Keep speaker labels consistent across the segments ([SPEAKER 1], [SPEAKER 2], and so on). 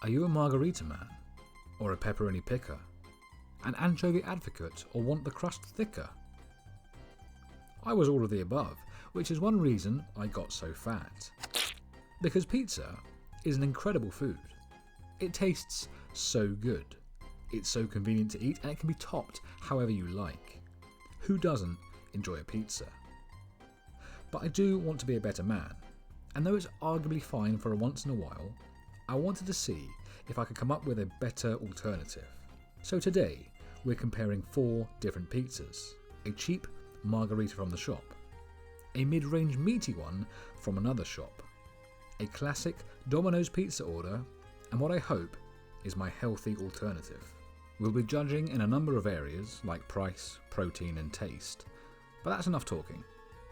[SPEAKER 1] Are you a margarita man? Or a pepperoni picker? An anchovy advocate, or want the crust thicker? I was all of the above, which is one reason I got so fat. Because pizza is an incredible food. It tastes so good. It's so convenient to eat, and it can be topped however you like. Who doesn't enjoy a pizza? But I do want to be a better man, and though it's arguably fine for a once in a while, I wanted to see if I could come up with a better alternative. So today, we're comparing 4 different pizzas. A cheap margarita from the shop, a mid-range meaty one from another shop, a classic Domino's pizza order, and what I hope is my healthy alternative. We'll be judging in a number of areas like price, protein and taste, but that's enough talking.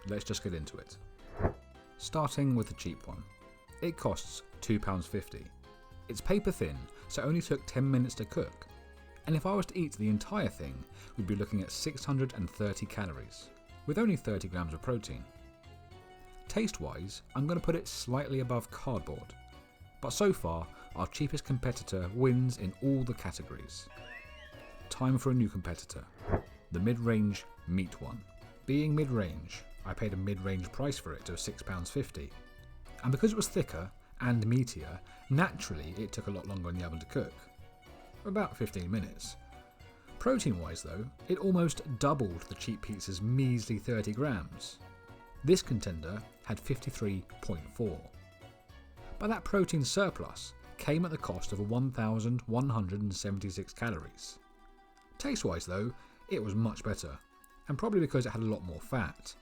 [SPEAKER 1] Let's just get into it. Starting with the cheap one. It costs £2.50. It's paper thin, so it only took 10 minutes to cook. And if I was to eat the entire thing, we'd be looking at 630 calories, with only 30 grams of protein. Taste-wise, I'm going to put it slightly above cardboard. But so far, our cheapest competitor wins in all the categories. Time for a new competitor, the mid-range meat one. Being mid-range, I paid a mid-range price for it of £6.50. And because it was thicker and meatier, naturally it took a lot longer in the oven to cook. About 15 minutes. Protein-wise though, it almost doubled the cheap pizza's measly 30 grams. This contender had 53.4. But that protein surplus came at the cost of 1,176 calories. Taste-wise though, it was much better, and probably because it had a lot more fat.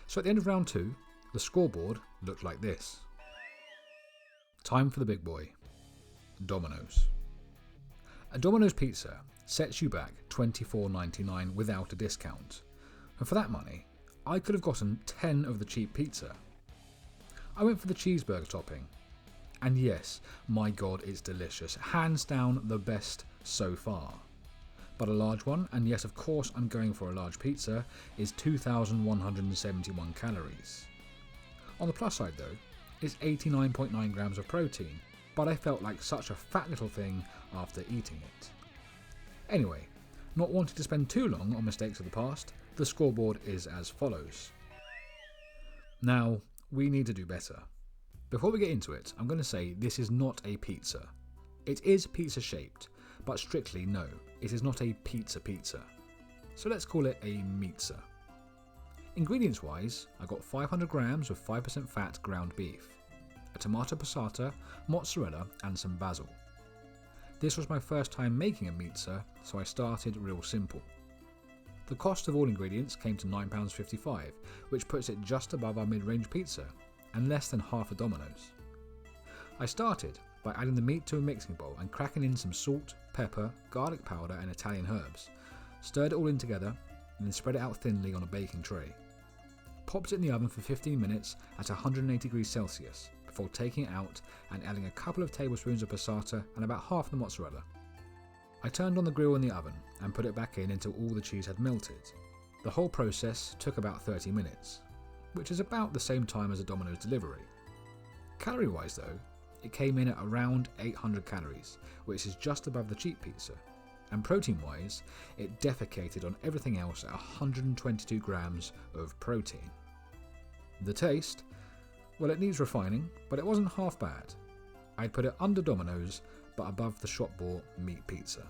[SPEAKER 1] So at the end of round 2, the scoreboard looked like this. Time for the big boy, Domino's. A Domino's pizza sets you back $24.99 without a discount, and for that money, I could have gotten 10 of the cheap pizza. I went for the cheeseburger topping, and yes, my god, it's delicious, hands down the best so far. But a large one, and yes of course I'm going for a large pizza, is 2,171 calories. On the plus side though, it's 89.9 grams of protein, but I felt like such a fat little thing after eating it. Anyway, not wanting to spend too long on mistakes of the past, the scoreboard is as follows. Now, we need to do better. Before we get into it, I'm going to say this is not a pizza. It is pizza shaped, but strictly no, it is not a pizza. So let's call it a Meatza. Ingredients wise, I got 500 grams of 5% fat ground beef, a tomato passata, mozzarella and some basil. This was my first time making a Meatza, so I started real simple. The cost of all ingredients came to £9.55, which puts it just above our mid-range pizza, and less than half a Domino's. I started by adding the meat to a mixing bowl and cracking in some salt, pepper, garlic powder and Italian herbs, stirred it all in together, and then spread it out thinly on a baking tray. Popped it in the oven for 15 minutes at 180 degrees Celsius, before taking it out and adding a couple of tablespoons of passata and about half the mozzarella. I turned on the grill in the oven and put it back in until all the cheese had melted. The whole process took about 30 minutes, which is about the same time as a Domino's delivery. Calorie wise though, it came in at around 800 calories, which is just above the cheap pizza, and protein wise, it defecated on everything else at 122 grams of protein. The taste, well, it needs refining, but it wasn't half bad. I'd put it under Domino's, but above the shop-bought meat pizza.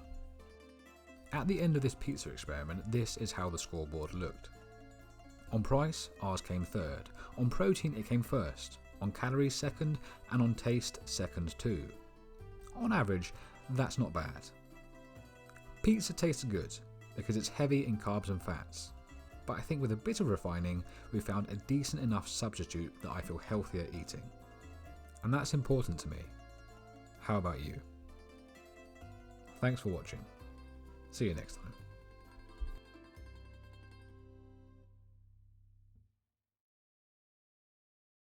[SPEAKER 1] At the end of this pizza experiment, this is how the scoreboard looked. On price, ours came third. On protein, it came first. On calories, second, and on taste, second too. On average, that's not bad. Pizza tastes good because it's heavy in carbs and fats, but I think with a bit of refining, we found a decent enough substitute that I feel healthier eating. And that's important to me. How about you? Thanks for watching. See you next time.